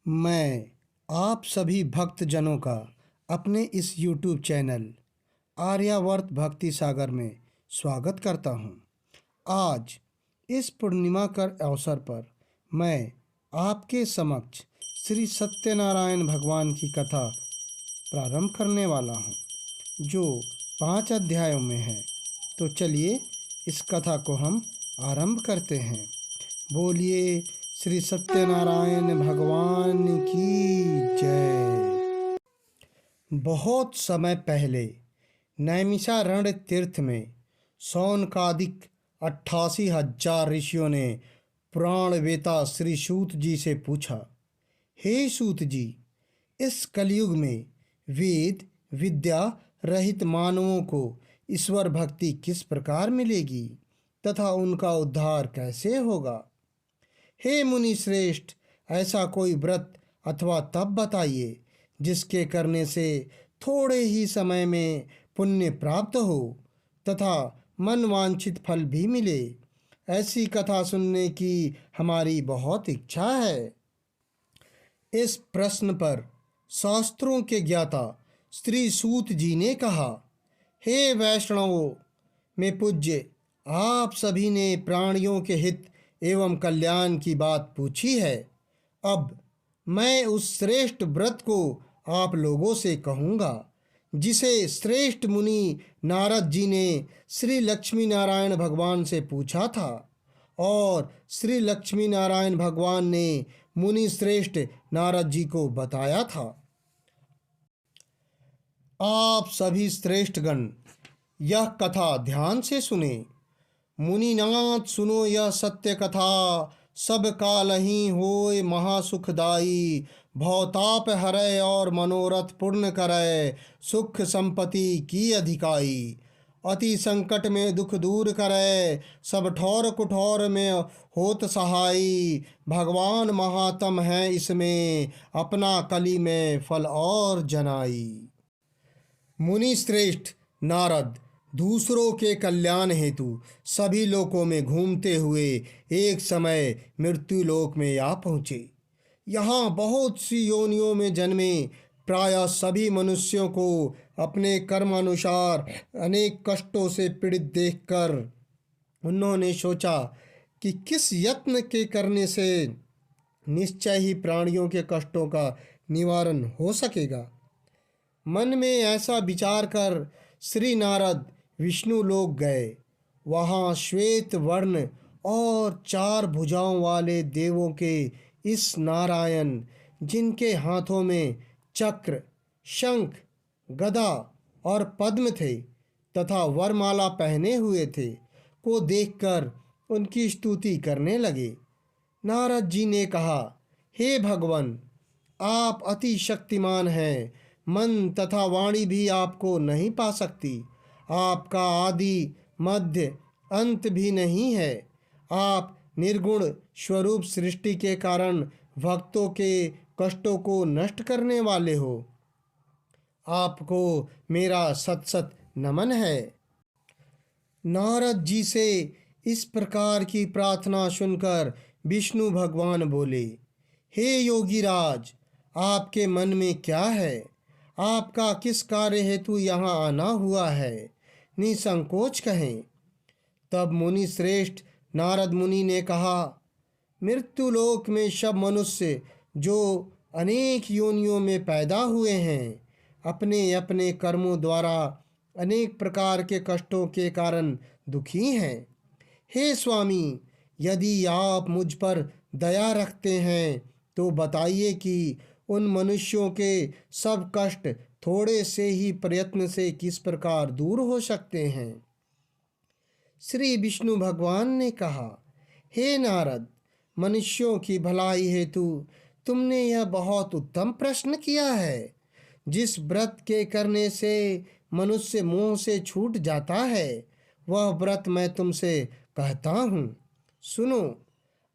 मैं आप सभी भक्तजनों का अपने इस YouTube चैनल आर्यावर्त भक्ति सागर में स्वागत करता हूँ। आज इस पूर्णिमा कर अवसर पर मैं आपके समक्ष श्री सत्यनारायण भगवान की कथा प्रारंभ करने वाला हूँ, जो 5 अध्यायों में है। तो चलिए इस कथा को हम आरंभ करते हैं। बोलिए श्री सत्यनारायण भगवान की जय। बहुत समय पहले नैमिषारण्य तीर्थ में सौनकादिक 88,000 ऋषियों ने पुराण वेता श्री सूत जी से पूछा, हे सूत जी, इस कलयुग में वेद विद्या रहित मानवों को ईश्वर भक्ति किस प्रकार मिलेगी तथा उनका उद्धार कैसे होगा? हे मुनि श्रेष्ठ, ऐसा कोई व्रत अथवा तप बताइए जिसके करने से थोड़े ही समय में पुण्य प्राप्त हो तथा मन वांछित फल भी मिले। ऐसी कथा सुनने की हमारी बहुत इच्छा है। इस प्रश्न पर शास्त्रों के ज्ञाता श्री सूत जी ने कहा, हे वैष्णवों में पूज्य, आप सभी ने प्राणियों के हित एवं कल्याण की बात पूछी है। अब मैं उस श्रेष्ठ व्रत को आप लोगों से कहूँगा जिसे श्रेष्ठ मुनि नारद जी ने श्री लक्ष्मी नारायण भगवान से पूछा था और श्री लक्ष्मी नारायण भगवान ने मुनि श्रेष्ठ नारद जी को बताया था। आप सभी श्रेष्ठगण यह कथा ध्यान से सुने। मुनिनाथ सुनो यह सत्य कथा, सब काल ही होय महासुखदाई। भवताप हरै और मनोरथ पूर्ण करै, सुख संपत्ति की अधिकाई। अति संकट में दुख दूर करै, सब ठौर कुठौर में होत सहाई। भगवान महात्म है इसमें, अपना कली में फल और जनाई। मुनि श्रेष्ठ नारद दूसरों के कल्याण हेतु सभी लोकों में घूमते हुए एक समय मृत्यु लोक में आ पहुँचे। यहाँ बहुत सी योनियों में जन्मे प्रायः सभी मनुष्यों को अपने कर्मानुसार अनेक कष्टों से पीड़ित देखकर उन्होंने सोचा कि किस यत्न के करने से निश्चय ही प्राणियों के कष्टों का निवारण हो सकेगा। मन में ऐसा विचार कर श्री नारद विष्णु लोक गए। वहाँ श्वेत वर्ण और 4 भुजाओं वाले देवों के इस नारायण, जिनके हाथों में चक्र, शंख, गदा और पद्म थे तथा वरमाला पहने हुए थे, को देखकर उनकी स्तुति करने लगे। नारद जी ने कहा, हे भगवान, आप अति शक्तिमान हैं। मन तथा वाणी भी आपको नहीं पा सकती। आपका आदि मध्य अंत भी नहीं है। आप निर्गुण स्वरूप सृष्टि के कारण भक्तों के कष्टों को नष्ट करने वाले हो। आपको मेरा सत सत नमन है। नारद जी से इस प्रकार की प्रार्थना सुनकर विष्णु भगवान बोले, हे योगीराज, आपके मन में क्या है? आपका किस कार्य हेतु यहाँ आना हुआ है? निसंकोच कहें। तब मुनि श्रेष्ठ नारद मुनि ने कहा, मृत्युलोक में सब मनुष्य जो अनेक योनियों में पैदा हुए हैं, अपने अपने कर्मों द्वारा अनेक प्रकार के कष्टों के कारण दुखी हैं। हे स्वामी, यदि आप मुझ पर दया रखते हैं तो बताइए कि उन मनुष्यों के सब कष्ट थोड़े से ही प्रयत्न से किस प्रकार दूर हो सकते हैं। श्री विष्णु भगवान ने कहा, हे नारद, मनुष्यों की भलाई हेतु तुमने यह बहुत उत्तम प्रश्न किया है। जिस व्रत के करने से मनुष्य मोह से छूट जाता है, वह व्रत मैं तुमसे कहता हूँ। सुनो।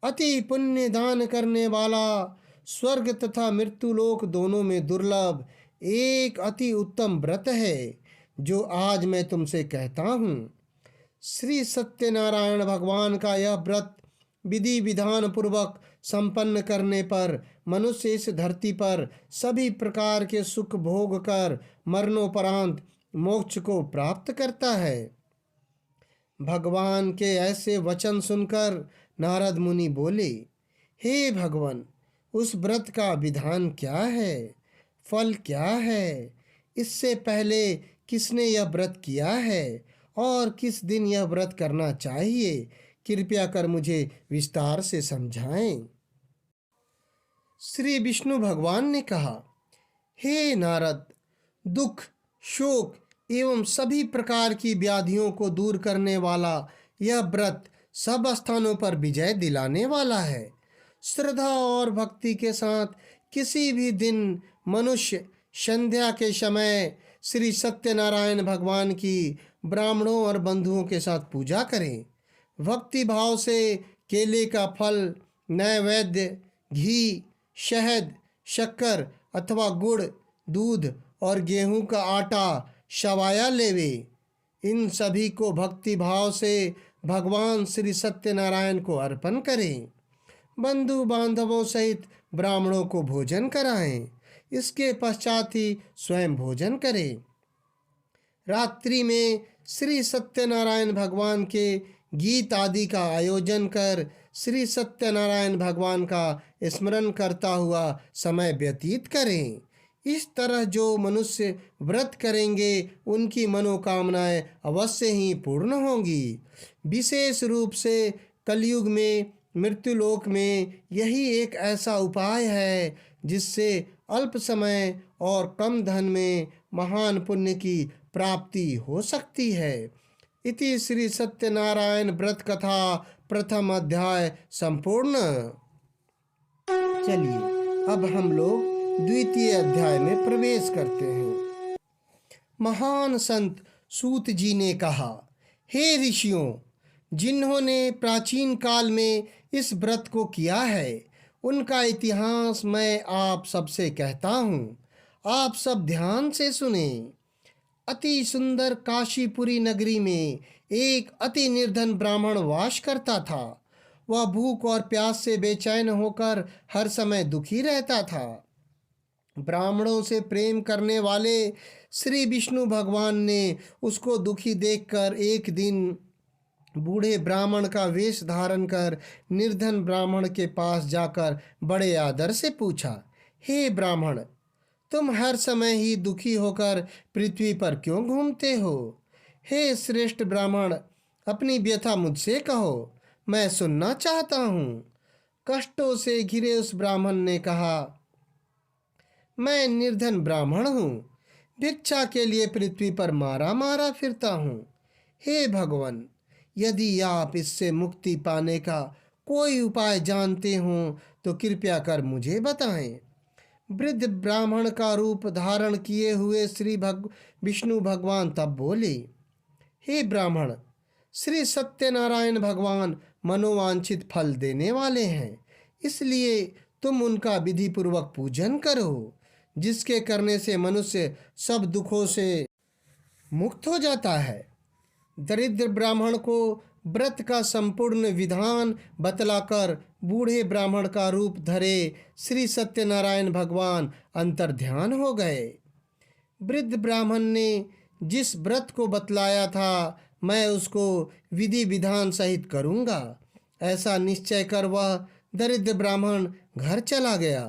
अति पुण्य दान करने वाला, स्वर्ग तथा मृत्युलोक दोनों में दुर्लभ एक अति उत्तम व्रत है, जो आज मैं तुमसे कहता हूँ। श्री सत्यनारायण भगवान का यह व्रत विधि विधान पूर्वक संपन्न करने पर मनुष्य इस धरती पर सभी प्रकार के सुख भोग कर मरणोपरांत मोक्ष को प्राप्त करता है। भगवान के ऐसे वचन सुनकर नारद मुनि बोले, हे भगवान, उस व्रत का विधान क्या है, फल क्या है, इससे पहले किसने यह व्रत किया है और किस दिन यह व्रत करना चाहिए, कृपया कर मुझे विस्तार से समझाएं। श्री विष्णु भगवान ने कहा, हे नारद, दुख, शोक एवं सभी प्रकार की व्याधियों को दूर करने वाला यह व्रत सब स्थानों पर विजय दिलाने वाला है। श्रद्धा और भक्ति के साथ किसी भी दिन मनुष्य संध्या के समय श्री सत्यनारायण भगवान की ब्राह्मणों और बंधुओं के साथ पूजा करें। भक्ति भाव से केले का फल, नैवेद्य, घी, शहद, शक्कर अथवा गुड़, दूध और गेहूं का आटा शवाया लेवे। इन सभी को भक्ति भाव से भगवान श्री सत्यनारायण को अर्पण करें। बंधु बांधवों सहित ब्राह्मणों को भोजन कराएं। इसके पश्चात ही स्वयं भोजन करें। रात्रि में श्री सत्यनारायण भगवान के गीत आदि का आयोजन कर श्री सत्यनारायण भगवान का स्मरण करता हुआ समय व्यतीत करें। इस तरह जो मनुष्य व्रत करेंगे उनकी मनोकामनाएं अवश्य ही पूर्ण होंगी। विशेष रूप से कलयुग में मृत्युलोक में यही एक ऐसा उपाय है जिससे अल्प समय और कम धन में महान पुण्य की प्राप्ति हो सकती है। इति श्री सत्यनारायण व्रत कथा प्रथम अध्याय संपूर्ण। चलिए अब हम लोग द्वितीय अध्याय में प्रवेश करते हैं। महान संत सूत जी ने कहा, हे ऋषियों, जिन्होंने प्राचीन काल में इस व्रत को किया है उनका इतिहास मैं आप सबसे कहता हूँ। आप सब ध्यान से सुने। अति सुंदर काशीपुरी नगरी में एक अति निर्धन ब्राह्मण वास करता था। वह भूख और प्यास से बेचैन होकर हर समय दुखी रहता था। ब्राह्मणों से प्रेम करने वाले श्री विष्णु भगवान ने उसको दुखी देखकर एक दिन बूढ़े ब्राह्मण का वेश धारण कर निर्धन ब्राह्मण के पास जाकर बड़े आदर से पूछा, हे ब्राह्मण, तुम हर समय ही दुखी होकर पृथ्वी पर क्यों घूमते हो? हे श्रेष्ठ ब्राह्मण, अपनी व्यथा मुझसे कहो, मैं सुनना चाहता हूँ। कष्टों से घिरे उस ब्राह्मण ने कहा, मैं निर्धन ब्राह्मण हूँ, भिक्षा के लिए पृथ्वी पर मारा मारा फिरता हूँ। हे भगवान, यदि आप इससे मुक्ति पाने का कोई उपाय जानते हो तो कृपया कर मुझे बताएं। वृद्ध ब्राह्मण का रूप धारण किए हुए श्री विष्णु भगवान तब बोले, हे ब्राह्मण, श्री सत्यनारायण भगवान मनोवांछित फल देने वाले हैं, इसलिए तुम उनका विधि पूर्वक पूजन करो, जिसके करने से मनुष्य सब दुखों से मुक्त हो जाता है। दरिद्र ब्राह्मण को व्रत का संपूर्ण विधान बतलाकर बूढ़े ब्राह्मण का रूप धरे श्री सत्यनारायण भगवान अंतर्ध्यान हो गए। वृद्ध ब्राह्मण ने जिस व्रत को बतलाया था मैं उसको विधि विधान सहित करूँगा, ऐसा निश्चय कर वह दरिद्र ब्राह्मण घर चला गया।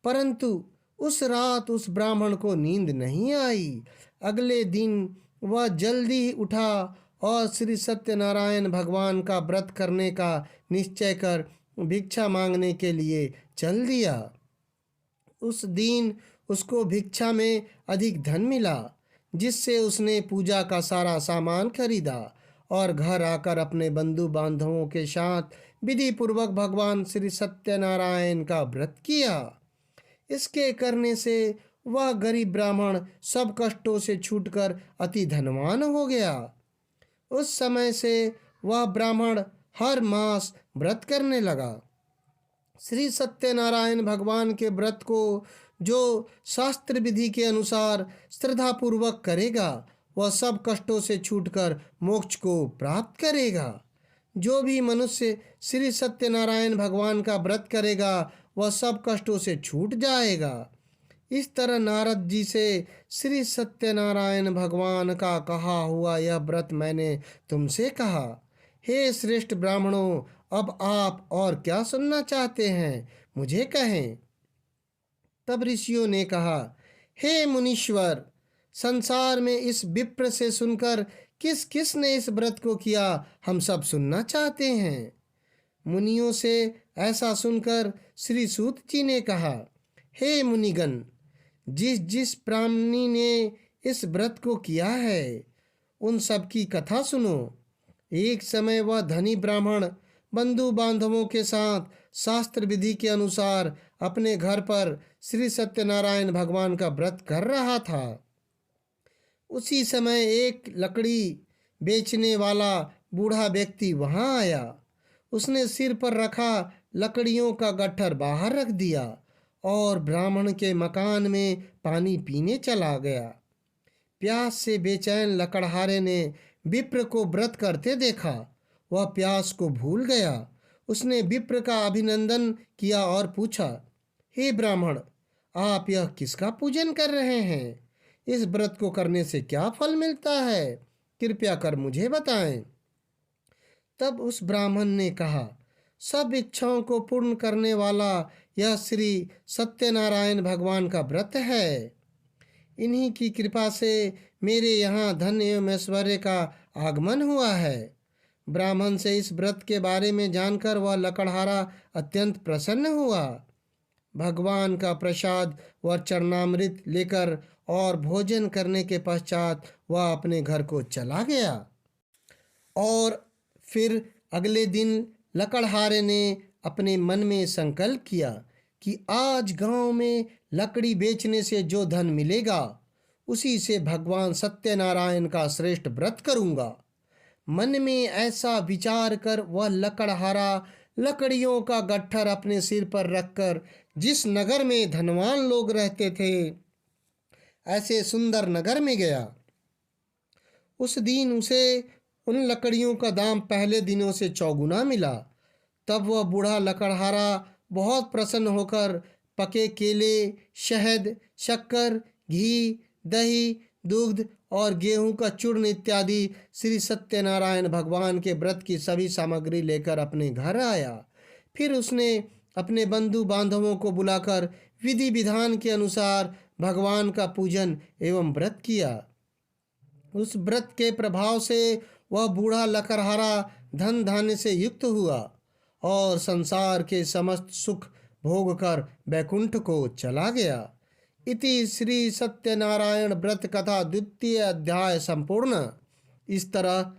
परंतु उस रात उस ब्राह्मण को नींद नहीं आई। अगले दिन वह जल्दी उठा और श्री सत्यनारायण भगवान का व्रत करने का निश्चय कर भिक्षा मांगने के लिए चल दिया। उस दिन उसको भिक्षा में अधिक धन मिला, जिससे उसने पूजा का सारा सामान खरीदा और घर आकर अपने बंधु बांधवों के साथ विधि पूर्वक भगवान श्री सत्यनारायण का व्रत किया। इसके करने से वह गरीब ब्राह्मण सब कष्टों से छूटकर अति धनवान हो गया। उस समय से वह ब्राह्मण हर मास व्रत करने लगा। श्री सत्यनारायण भगवान के व्रत को जो शास्त्र विधि के अनुसार श्रद्धापूर्वक करेगा वह सब कष्टों से छूटकर मोक्ष को प्राप्त करेगा। जो भी मनुष्य श्री सत्यनारायण भगवान का व्रत करेगा वह सब कष्टों से छूट जाएगा। इस तरह नारद जी से श्री सत्यनारायण भगवान का कहा हुआ यह व्रत मैंने तुमसे कहा। हे श्रेष्ठ ब्राह्मणों, अब आप और क्या सुनना चाहते हैं, मुझे कहें। तब ऋषियों ने कहा, हे मुनीश्वर, संसार में इस विप्र से सुनकर किस किस ने इस व्रत को किया, हम सब सुनना चाहते हैं। मुनियों से ऐसा सुनकर श्री सूत जी ने कहा, हे मुनिगण, जिस जिस ब्राह्मणी ने इस व्रत को किया है उन सब की कथा सुनो। एक समय वह धनी ब्राह्मण बंधु बांधवों के साथ शास्त्र विधि के अनुसार अपने घर पर श्री सत्यनारायण भगवान का व्रत कर रहा था। उसी समय एक लकड़ी बेचने वाला बूढ़ा व्यक्ति वहां आया। उसने सिर पर रखा लकड़ियों का गट्ठर बाहर रख दिया और ब्राह्मण के मकान में पानी पीने चला गया। प्यास से बेचैन लकड़हारे ने विप्र को व्रत करते देखा। वह प्यास को भूल गया। उसने विप्र का अभिनंदन किया और पूछा, हे ब्राह्मण, आप यह किसका पूजन कर रहे हैं? इस व्रत को करने से क्या फल मिलता है? कृपया कर मुझे बताएं। तब उस ब्राह्मण ने कहा, सब इच्छाओं को पूर्ण करने वाला यह श्री सत्यनारायण भगवान का व्रत है। इन्हीं की कृपा से मेरे यहाँ धन एवं ऐश्वर्य का आगमन हुआ है। ब्राह्मण से इस व्रत के बारे में जानकर वह लकड़हारा अत्यंत प्रसन्न हुआ। भगवान का प्रसाद व चरणामृत लेकर और भोजन करने के पश्चात वह अपने घर को चला गया। और फिर अगले दिन लकड़हारे ने अपने मन में संकल्प किया कि आज गांव में लकड़ी बेचने से जो धन मिलेगा उसी से भगवान सत्यनारायण का श्रेष्ठ व्रत करूंगा। मन में ऐसा विचार कर वह लकड़हारा लकड़ियों का गट्ठर अपने सिर पर रखकर जिस नगर में धनवान लोग रहते थे ऐसे सुंदर नगर में गया। उस दिन उसे उन लकड़ियों का दाम पहले दिनों से चौगुना मिला। तब वह बूढ़ा लकड़हारा बहुत प्रसन्न होकर पके केले, शहद, शक्कर, घी, दही, दुग्ध और गेहूं का चूर्ण इत्यादि श्री सत्यनारायण भगवान के व्रत की सभी सामग्री लेकर अपने घर आया। फिर उसने अपने बंधु बांधवों को बुलाकर विधि विधान के अनुसार भगवान का पूजन एवं व्रत किया। उस व्रत के प्रभाव से वह बूढ़ा लकड़हारा धन धान्य से युक्त हुआ और संसार के समस्त सुख भोग कर बैकुंठ को चला गया। इति श्री सत्यनारायण व्रत कथा द्वितीय अध्याय संपूर्ण। इस तरह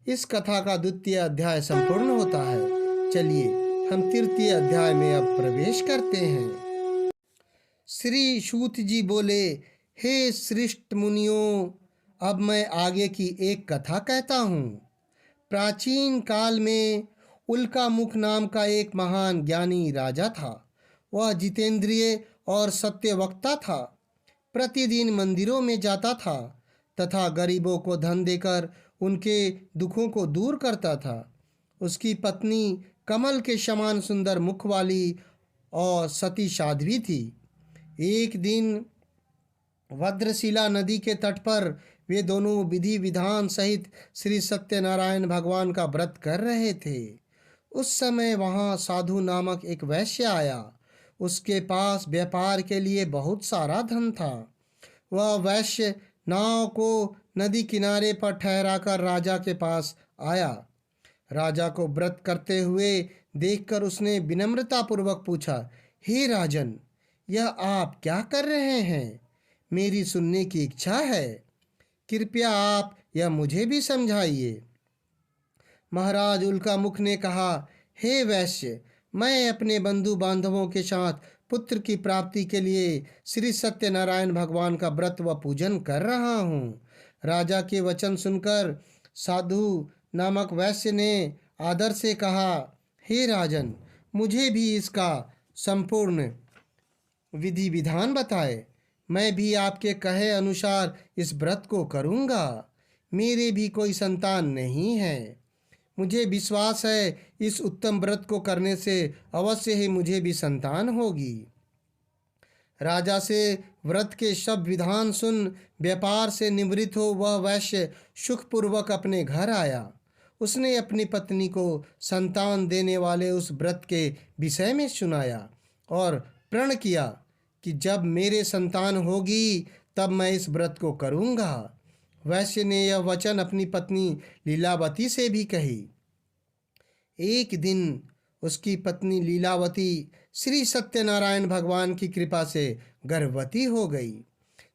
इस कथा का द्वितीय अध्याय संपूर्ण होता है। चलिए हम तृतीय अध्याय में अब प्रवेश करते हैं। श्री सूत जी बोले, हे श्रेष्ठ मुनियों, अब मैं आगे की एक कथा कहता हूँ। प्राचीन काल में उल्कामुख नाम का एक महान ज्ञानी राजा था। वह जितेंद्रिय और सत्यवक्ता था। प्रतिदिन मंदिरों में जाता था तथा गरीबों को धन देकर उनके दुखों को दूर करता था। उसकी पत्नी कमल के समान सुंदर मुख वाली और सती साध्वी थी। एक दिन भद्रशिला नदी के तट पर वे दोनों विधि विधान सहित श्री सत्यनारायण भगवान का व्रत कर रहे थे। उस समय वहाँ साधु नामक एक वैश्य आया। उसके पास व्यापार के लिए बहुत सारा धन था। वह वैश्य नाव को नदी किनारे पर ठहराकर राजा के पास आया। राजा को व्रत करते हुए देखकर उसने विनम्रतापूर्वक पूछा, हे राजन, यह आप क्या कर रहे हैं? मेरी सुनने की इच्छा है। कृपया आप यह मुझे भी समझाइए। महाराज उल्कामुख ने कहा, हे वैश्य, मैं अपने बंधु बांधवों के साथ पुत्र की प्राप्ति के लिए श्री सत्यनारायण भगवान का व्रत व पूजन कर रहा हूँ। राजा के वचन सुनकर साधु नामक वैश्य ने आदर से कहा, हे राजन, मुझे भी इसका संपूर्ण विधि विधान बताए। मैं भी आपके कहे अनुसार इस व्रत को करूँगा। मेरे भी कोई संतान नहीं है। मुझे विश्वास है इस उत्तम व्रत को करने से अवश्य ही मुझे भी संतान होगी। राजा से व्रत के सब विधान सुन व्यापार से निवृत्त हो वह वैश्य सुखपूर्वक अपने घर आया। उसने अपनी पत्नी को संतान देने वाले उस व्रत के विषय में सुनाया और प्रण किया कि जब मेरे संतान होगी तब मैं इस व्रत को करूँगा। वैश्य ने यह वचन अपनी पत्नी लीलावती से भी कही। एक दिन उसकी पत्नी लीलावती श्री सत्यनारायण भगवान की कृपा से गर्भवती हो गई।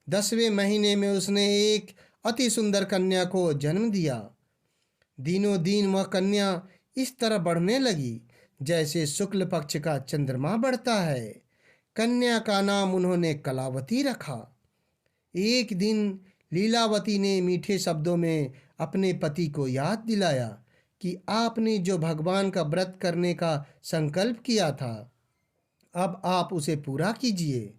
10वें महीने में उसने एक अति सुंदर कन्या को जन्म दिया। दिनों दिन वह कन्या इस तरह बढ़ने लगी जैसे शुक्ल पक्ष का चंद्रमा बढ़ता है। कन्या का नाम उन्होंने कलावती रखा। एक दिन लीलावती ने मीठे शब्दों में अपने पति को याद दिलाया कि आपने जो भगवान का व्रत करने का संकल्प किया था, अब आप उसे पूरा कीजिए।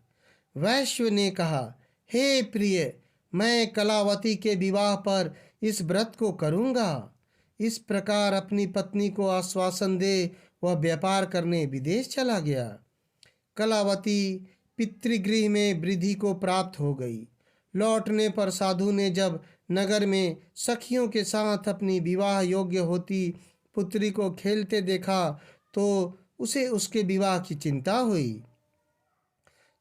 वैश्य ने कहा, हे प्रिय, मैं कलावती के विवाह पर इस व्रत को करूँगा। इस प्रकार अपनी पत्नी को आश्वासन दे वह व्यापार करने विदेश चला गया। कलावती पितृगृह में वृद्धि को प्राप्त हो गई। लौटने पर साधु ने जब नगर में सखियों के साथ अपनी विवाह योग्य होती पुत्री को खेलते देखा तो उसे उसके विवाह की चिंता हुई।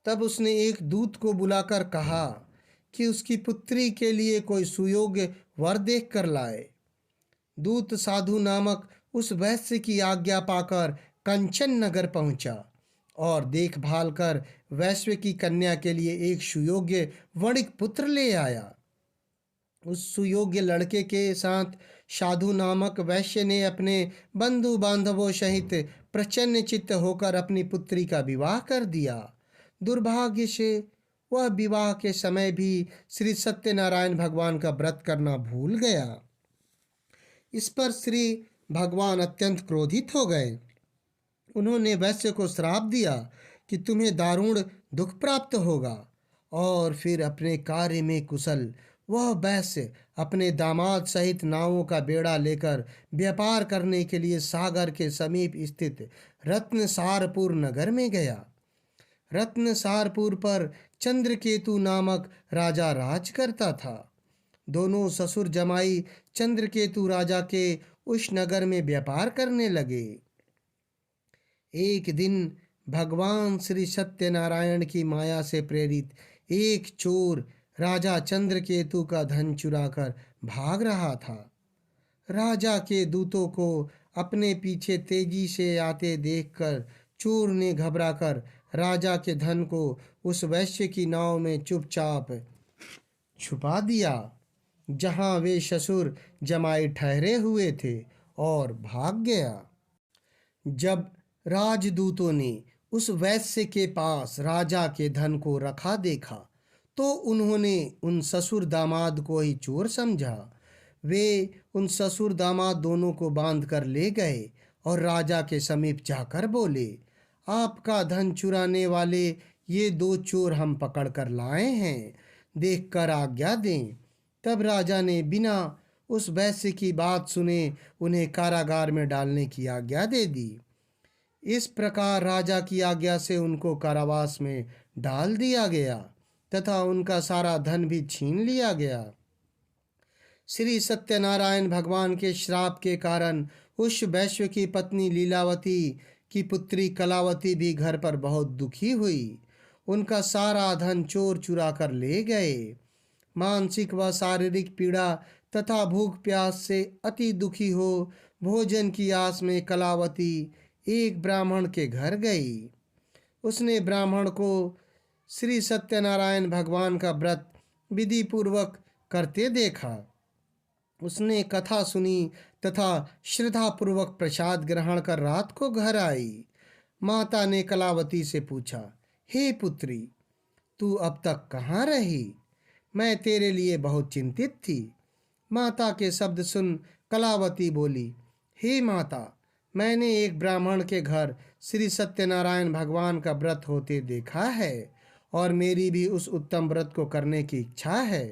तब उसने एक दूत को बुलाकर कहा कि उसकी पुत्री के लिए कोई सुयोग्य वर देख कर लाए। दूत साधु नामक उस वैश्य की आज्ञा पाकर कंचन नगर पहुंचा और देखभाल कर वैश्य की कन्या के लिए एक सुयोग्य वणिक पुत्र ले आया। उस सुयोग्य लड़के के साथ साधु नामक वैश्य ने अपने बंधु बांधवों सहित प्रसन्न चित्त होकर अपनी पुत्री का विवाह कर दिया। दुर्भाग्य से वह विवाह के समय भी श्री सत्यनारायण भगवान का व्रत करना भूल गया। इस पर श्री भगवान अत्यंत क्रोधित हो गए। उन्होंने वैश्य को श्राप दिया कि तुम्हें दारुण दुख प्राप्त होगा। और फिर अपने कार्य में कुशल वह वैश्य अपने दामाद सहित नावों का बेड़ा लेकर व्यापार करने के लिए सागर के समीप स्थित रत्नसारपुर नगर में गया। रत्नसारपुर पर चंद्रकेतु नामक राजा राज करता था। दोनों ससुर जमाई चंद्रकेतु राजा के उस नगर में व्यापार करने लगे। एक दिन भगवान श्री सत्यनारायण की माया से प्रेरित एक चोर राजा चंद्रकेतु का धन चुराकर भाग रहा था। राजा के दूतों को अपने पीछे तेजी से आते देखकर चोर ने घबराकर राजा के धन को उस वैश्य की नाव में चुपचाप छुपा दिया जहां वे ससुर जमाई ठहरे हुए थे और भाग गया। जब राजदूतों ने उस वैश्य के पास राजा के धन को रखा देखा तो उन्होंने उन ससुर दामाद को ही चोर समझा। वे उन ससुर दामाद दोनों को बांध कर ले गए और राजा के समीप जाकर बोले, आपका धन चुराने वाले ये दो चोर हम पकड़ कर लाए हैं, देखकर आज्ञा दें। तब राजा ने बिना उस वैश्य की बात सुने उन्हें कारागार में डालने की आज्ञा दे दी। इस प्रकार राजा की आज्ञा से उनको कारावास में डाल दिया गया तथा उनका सारा धन भी छीन लिया गया। श्री सत्यनारायण भगवान के श्राप के कारण उस वैश्य की पत्नी लीलावती की पुत्री कलावती भी घर पर बहुत दुखी हुई। उनका सारा धन चोर चुरा कर ले गए। मानसिक व शारीरिक पीड़ा तथा भूख प्यास से अति दुखी हो भोजन की आस में कलावती एक ब्राह्मण के घर गई। उसने ब्राह्मण को श्री सत्यनारायण भगवान का व्रत विधि पूर्वक करते देखा। उसने कथा सुनी तथा श्रद्धा पूर्वक प्रसाद ग्रहण कर रात को घर आई। माता ने कलावती से पूछा, हे पुत्री, तू अब तक कहाँ रही? मैं तेरे लिए बहुत चिंतित थी। माता के शब्द सुन कलावती बोली, हे माता, मैंने एक ब्राह्मण के घर श्री सत्यनारायण भगवान का व्रत होते देखा है और मेरी भी उस उत्तम व्रत को करने की इच्छा है।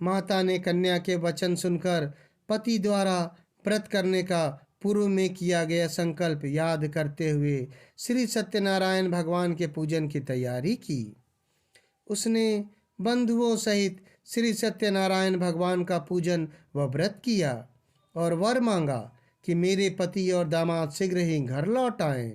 माता ने कन्या के वचन सुनकर पति द्वारा व्रत करने का पूर्व में किया गया संकल्प याद करते हुए श्री सत्यनारायण भगवान के पूजन की तैयारी की। उसने बंधुओं सहित श्री सत्यनारायण भगवान का पूजन व व्रत किया और वर मांगा कि मेरे पति और दामाद शीघ्र ही घर लौट आएं।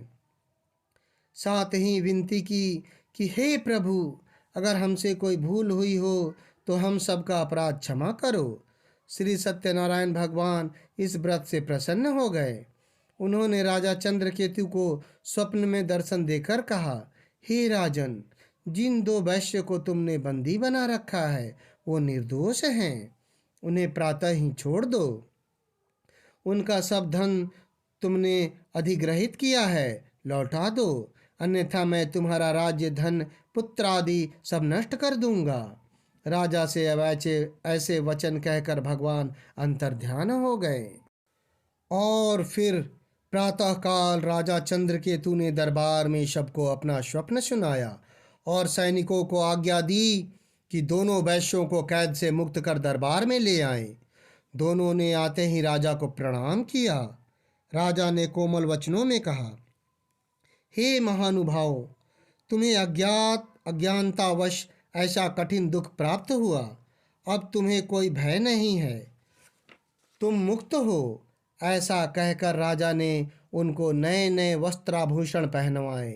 साथ ही विनती की कि हे प्रभु, अगर हमसे कोई भूल हुई हो तो हम सबका अपराध क्षमा करो। श्री सत्यनारायण भगवान इस व्रत से प्रसन्न हो गए। उन्होंने राजा चंद्रकेतु को स्वप्न में दर्शन देकर कहा, हे राजन, जिन दो वैश्य को तुमने बंदी बना रखा है वो निर्दोष हैं, उन्हें प्रातः ही छोड़ दो। उनका सब धन तुमने अधिग्रहित किया है, लौटा दो, अन्यथा मैं तुम्हारा राज्य, धन, पुत्र आदि सब नष्ट कर दूंगा। राजा से ऐसे वचन कहकर भगवान अंतर्ध्यान हो गए। और फिर प्रातःकाल राजा चंद्रकेतु ने दरबार में सबको अपना स्वप्न सुनाया और सैनिकों को आज्ञा दी कि दोनों वैश्यों को कैद से मुक्त कर दरबार में ले आएं। दोनों ने आते ही राजा को प्रणाम किया। राजा ने कोमल वचनों में कहा, हे महानुभाव, तुम्हें अज्ञानतावश ऐसा कठिन दुख प्राप्त हुआ। अब तुम्हें कोई भय नहीं है, तुम मुक्त हो। ऐसा कहकर राजा ने उनको नए नए वस्त्राभूषण पहनवाए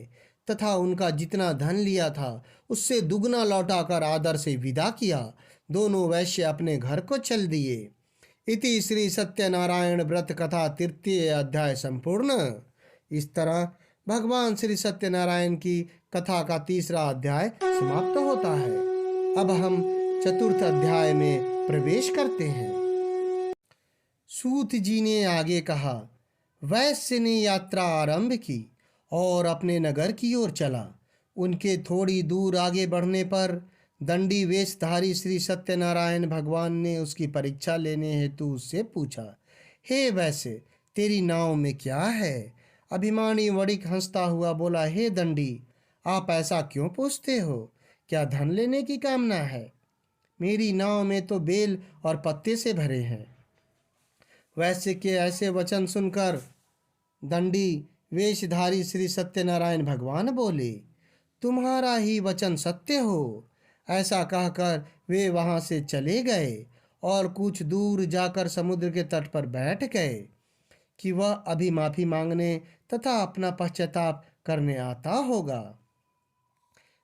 तथा उनका जितना धन लिया था उससे दुगना लौटाकर आदर से विदा किया। दोनों वैश्य अपने घर को चल दिए। इति श्री सत्यनारायण व्रत कथा तृतीय अध्याय संपूर्ण। इस तरह भगवान श्री सत्यनारायण की कथा का तीसरा अध्याय समाप्त होता है। अब हम चतुर्थ अध्याय में प्रवेश करते हैं। सूत जी ने आगे कहा, वैश्य ने यात्रा आरंभ की और अपने नगर की ओर चला। उनके थोड़ी दूर आगे बढ़ने पर दंडी वेशधारी श्री सत्यनारायण भगवान ने उसकी परीक्षा लेने हेतु उससे पूछा, हे वैश्य, तेरी नाव में क्या है? अभिमानी वणिक हंसता हुआ बोला, हे दंडी, आप ऐसा क्यों पूछते हो? क्या धन लेने की कामना है? मेरी नाव में तो बेल और पत्ते से भरे हैं। वैश्य के ऐसे वचन सुनकर दंडी वेशधारी श्री सत्यनारायण भगवान बोले, तुम्हारा ही वचन सत्य हो। ऐसा कहकर वे वहां से चले गए और कुछ दूर जाकर समुद्र के तट पर बैठ गए कि वह अभी माफी मांगने तथा अपना पश्चाताप करने आता होगा।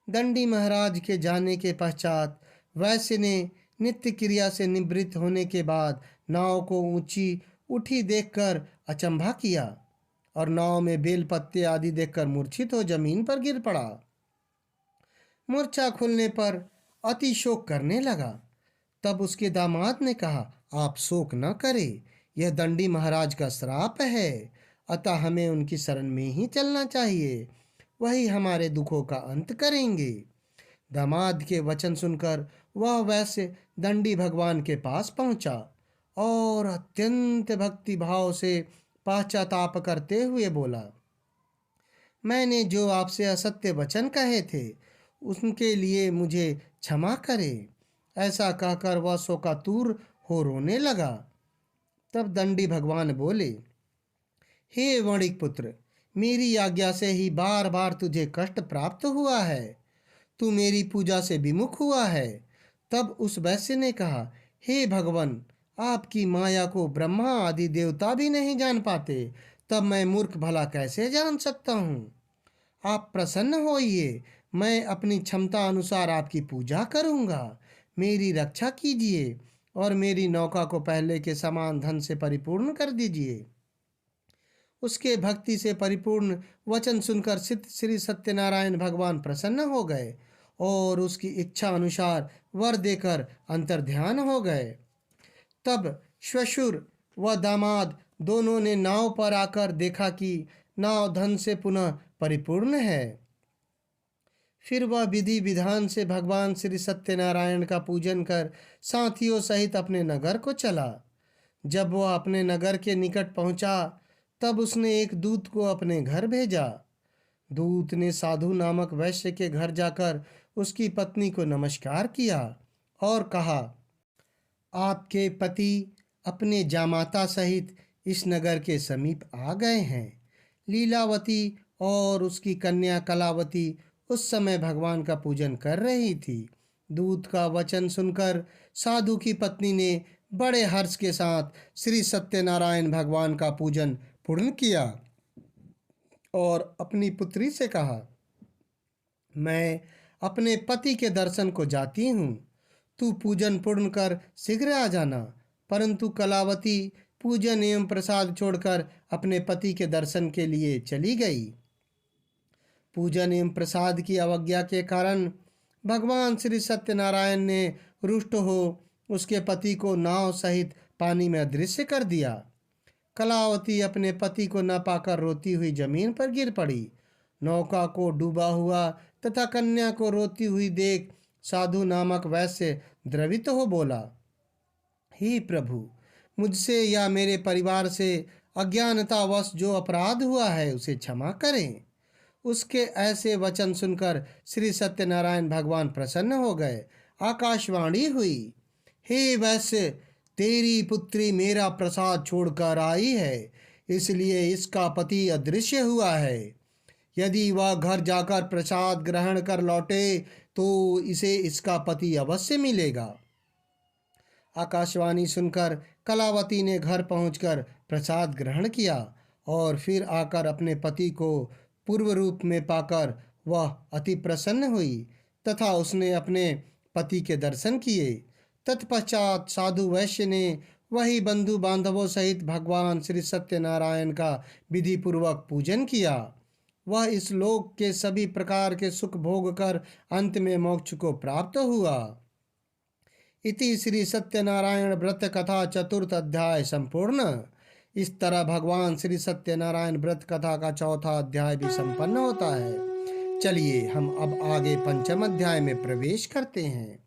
दंडी महाराज के जाने के पश्चात वैश्य ने नित्य क्रिया से निवृत्त होने के बाद नाव को ऊंची उठी देखकर अचंभा किया और नाव में बेल पत्ते आदि देखकर मूर्छित हो जमीन पर गिर पड़ा। मूर्छा खुलने पर अति शोक करने लगा। तब उसके दामाद ने कहा, आप शोक न करें, यह दंडी महाराज का श्राप है, अतः हमें उनकी शरण में ही चलना चाहिए, वही हमारे दुखों का अंत करेंगे। दामाद के वचन सुनकर वह वैश्य दंडी भगवान के पास पहुंचा और अत्यंत भक्ति भाव से पश्चाताप करते हुए बोला, मैंने जो आपसे असत्य वचन कहे थे उनके लिए मुझे क्षमा करें। ऐसा कहकर वह शोकातुर हो रोने लगा। तब दंडी भगवान बोले, हे वणिक पुत्र, मेरी आज्ञा से ही बार बार तुझे कष्ट प्राप्त हुआ है, तू मेरी पूजा से विमुख हुआ है। तब उस वैश्य ने कहा, हे भगवान, आपकी माया को ब्रह्मा आदि देवता भी नहीं जान पाते, तब मैं मूर्ख भला कैसे जान सकता हूँ? आप प्रसन्न होइए, मैं अपनी क्षमता अनुसार आपकी पूजा करूँगा। मेरी रक्षा कीजिए और मेरी नौका को पहले के समान धन से परिपूर्ण कर दीजिए। उसके भक्ति से परिपूर्ण वचन सुनकर श्री सत्यनारायण भगवान प्रसन्न हो गए और उसकी इच्छा अनुसार वर देकर अंतर्ध्यान हो गए। तब श्वशुर व दामाद दोनों ने नाव पर आकर देखा कि नाव धन से पुनः परिपूर्ण है। फिर वह विधि विधान से भगवान श्री सत्यनारायण का पूजन कर साथियों सहित अपने नगर को चला। जब वह अपने नगर के निकट पहुंचा तब उसने एक दूत को अपने घर भेजा। दूत ने साधु नामक वैश्य के घर जाकर उसकी पत्नी को नमस्कार किया और कहा, आपके पति अपने जामाता सहित इस नगर के समीप आ गए हैं। लीलावती और उसकी कन्या कलावती उस समय भगवान का पूजन कर रही थी। दूत का वचन सुनकर साधु की पत्नी ने बड़े हर्ष के साथ श्री सत्यनारायण भगवान का पूजन पूर्ण किया और अपनी पुत्री से कहा, मैं अपने पति के दर्शन को जाती हूँ, तू पूजन पूर्ण कर शीघ्र आ जाना। परंतु कलावती पूजन एवं प्रसाद छोड़कर अपने पति के दर्शन के लिए चली गई। पूजन एवं प्रसाद की अवज्ञा के कारण भगवान श्री सत्यनारायण ने रुष्ट हो उसके पति को नाव सहित पानी में अदृश्य कर दिया। कलावती अपने पति को न पाकर रोती हुई जमीन पर गिर पड़ी। नौका को डूबा हुआ तथा कन्या को रोती हुई देख साधु नामक वैश्य द्रवित हो बोला, हे प्रभु, मुझसे या मेरे परिवार से अज्ञानतावश जो अपराध हुआ है उसे क्षमा करें। उसके ऐसे वचन सुनकर श्री सत्यनारायण भगवान प्रसन्न हो गए। आकाशवाणी हुई, हे वैश्य, तेरी पुत्री मेरा प्रसाद छोड़कर आई है, इसलिए इसका पति अदृश्य हुआ है। यदि वह घर जाकर प्रसाद ग्रहण कर लौटे तो इसे इसका पति अवश्य मिलेगा। आकाशवाणी सुनकर कलावती ने घर पहुंचकर प्रसाद ग्रहण किया और फिर आकर अपने पति को पूर्व रूप में पाकर वह अति प्रसन्न हुई तथा उसने अपने पति के दर्शन किए। तत्पश्चात साधु वैश्य ने वही बंधु बांधवों सहित भगवान श्री सत्यनारायण का विधि पूर्वक पूजन किया। वह इस लोक के सभी प्रकार के सुख भोग कर अंत में मोक्ष को प्राप्त हुआ। इति श्री सत्यनारायण व्रत कथा चतुर्थ अध्याय संपूर्ण। इस तरह भगवान श्री सत्यनारायण व्रत कथा का चौथा अध्याय भी संपन्न होता है। चलिए हम अब आगे पंचम अध्याय में प्रवेश करते हैं।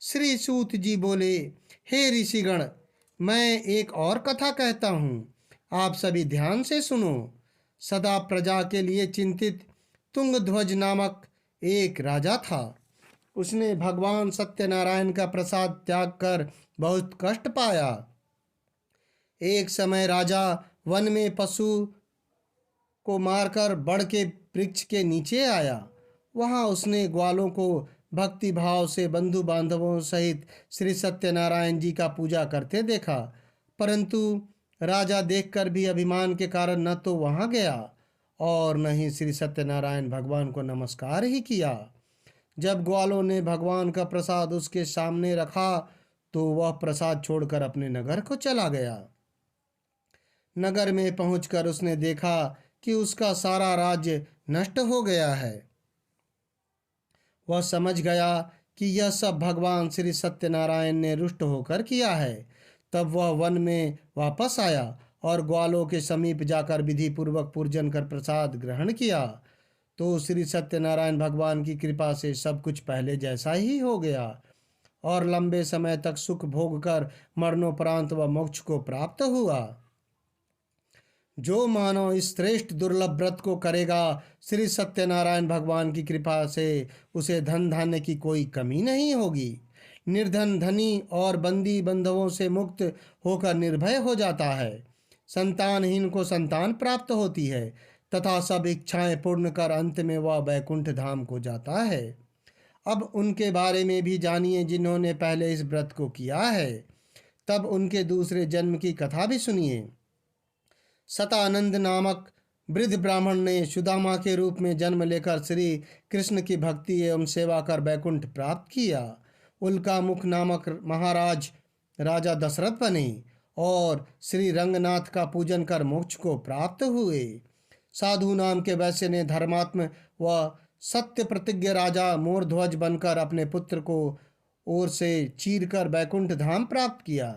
श्री सूत जी बोले, हे ऋषिगण, मैं एक और कथा कहता हूँ, आप सभी ध्यान से सुनो। सदा प्रजा के लिए चिंतित तुंगध्वज नामक एक राजा था। उसने भगवान सत्यनारायण का प्रसाद त्याग कर बहुत कष्ट पाया। एक समय राजा वन में पशु को मारकर बड़ के वृक्ष के नीचे आया। वहां उसने ग्वालों को भक्ति भाव से बंधु बांधवों सहित श्री सत्यनारायण जी का पूजा करते देखा, परंतु राजा देखकर भी अभिमान के कारण न तो वहां गया और न ही श्री सत्यनारायण भगवान को नमस्कार ही किया। जब ग्वालों ने भगवान का प्रसाद उसके सामने रखा तो वह प्रसाद छोड़कर अपने नगर को चला गया। नगर में पहुंचकर उसने देखा कि उसका सारा राज्य नष्ट हो गया है। वह समझ गया कि यह सब भगवान श्री सत्यनारायण ने रुष्ट होकर किया है। तब वह वन में वापस आया और ग्वालों के समीप जाकर विधि पूर्वक पूजन कर प्रसाद ग्रहण किया तो श्री सत्यनारायण भगवान की कृपा से सब कुछ पहले जैसा ही हो गया और लंबे समय तक सुख भोग कर मरणोपरांत वह मोक्ष को प्राप्त हुआ। जो मानव इस श्रेष्ठ दुर्लभ व्रत को करेगा, श्री सत्यनारायण भगवान की कृपा से उसे धन धान्य की कोई कमी नहीं होगी। निर्धन धनी और बंदी बंधवों से मुक्त होकर निर्भय हो जाता है। संतानहीन को संतान प्राप्त होती है तथा सब इच्छाएं पूर्ण कर अंत में वह वैकुंठ धाम को जाता है। अब उनके बारे में भी जानिए जिन्होंने पहले इस व्रत को किया है। तब उनके दूसरे जन्म की कथा भी सुनिए। सतानंद नामक वृद्ध ब्राह्मण ने सुदामा के रूप में जन्म लेकर श्री कृष्ण की भक्ति एवं सेवा कर वैकुंठ प्राप्त किया। उल्का मुख नामक महाराज राजा दशरथ बने और श्री रंगनाथ का पूजन कर मोक्ष को प्राप्त हुए। साधु नाम के वैश्य ने धर्मात्म व सत्य प्रतिज्ञ राजा मोरध्वज बनकर अपने पुत्र को ओर से चीर कर वैकुंठ धाम प्राप्त किया।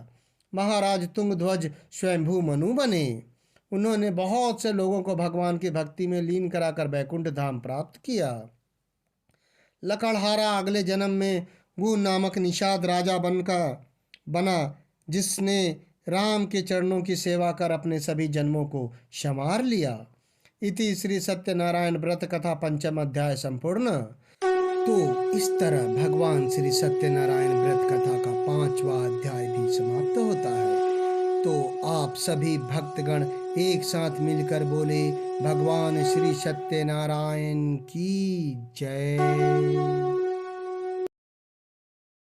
महाराज तुंगध्वज स्वयंभू मनु बने। उन्होंने बहुत से लोगों को भगवान की भक्ति में लीन कराकर वैकुंठ धाम प्राप्त किया। लकड़हारा अगले जन्म में गु नामक निषाद राजा बना जिसने राम के चरणों की सेवा कर अपने सभी जन्मों को संवार लिया। इति श्री सत्यनारायण व्रत कथा पंचम अध्याय संपूर्ण। तो इस तरह भगवान श्री सत्यनारायण व्रत कथा का 5वां अध्याय भी समाप्त होता है। तो आप सभी भक्तगण एक साथ मिलकर बोले, भगवान श्री सत्यनारायण की जय।